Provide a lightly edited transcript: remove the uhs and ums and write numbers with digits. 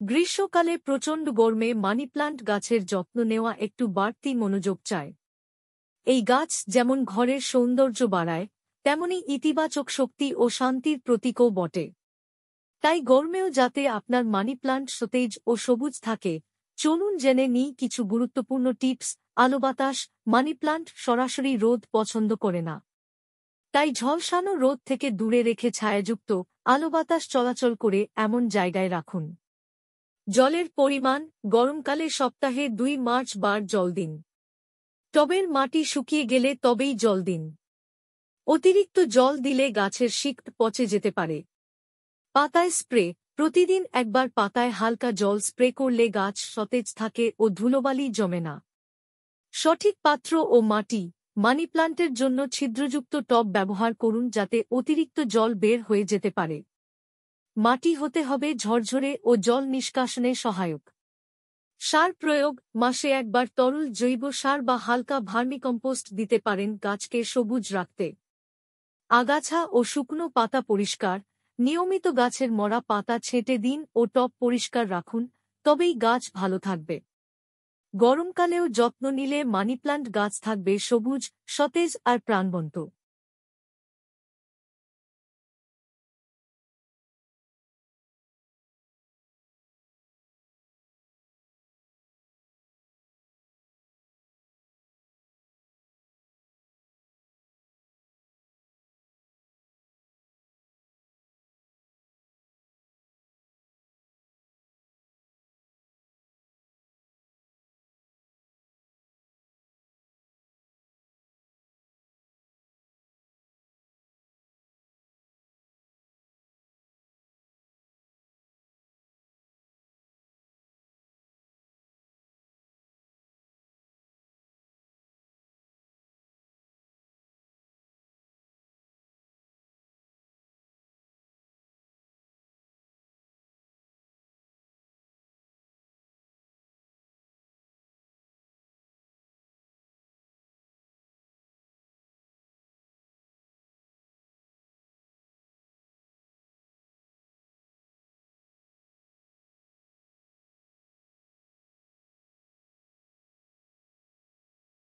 গ্রীষ্মকালে প্রচণ্ড গরমে মানি প্লান্ট গাছের যত্ন নেওয়া একটু বাড়তি মনোযোগ চায়। এই গাছ যেমন ঘরের সৌন্দর্য বাড়ায়, তেমনি ইতিবাচক শক্তি ও শান্তির প্রতীকও বটে। তাই গরমেও যাতে আপনার মানি প্লান্ট সতেজ ও সবুজ থাকে, চলুন জেনে নিই কিছু গুরুত্বপূর্ণ টিপস। আলো বাতাস। মানি প্লান্ট সরাসরি রোদ পছন্দ করে না। তাই ঝলসানো রোদ থেকে দূরে রেখে ছায়াযুক্ত আলো বাতাস চলাচল করে এমন জায়গায় রাখুন। জলের পরিমাণ। গরমকালে সপ্তাহে 2 বার জল দিন। টবের মাটি শুকিয়ে গেলে তবেই জল দিন। অতিরিক্ত জল দিলে গাছের শিকড় পচে যেতে পারে। পাতায় স্প্রে। প্রতিদিন একবার পাতায় হালকা জল স্প্রে করলে গাছ সতেজ থাকে ও ধুলোবালি জমে না। সঠিক পাত্র ও মাটি। মানি প্লান্টের জন্য ছিদ্রযুক্ত টব ব্যবহার করুন যাতে অতিরিক্ত জল বের হয়ে যেতে পারে। মাটি হতে হবে ঝরঝরে ও জল নিষ্কাশনে সহায়ক। সার প্রয়োগ। মাসে একবার তরল জৈব সার বা হালকা ভার্মিকম্পোস্ট দিতে পারেন গাছকে সবুজ রাখতে। আগাছা ও শুকনো পাতা পরিষ্কার। নিয়মিত গাছের মরা পাতা ছেঁটে দিন ও টব পরিষ্কার রাখুন, তবেই গাছ ভালো থাকবে। গরমকালেও যত্ন নিলে মানি প্লান্ট গাছ থাকবে সবুজ, সতেজ আর প্রাণবন্ত।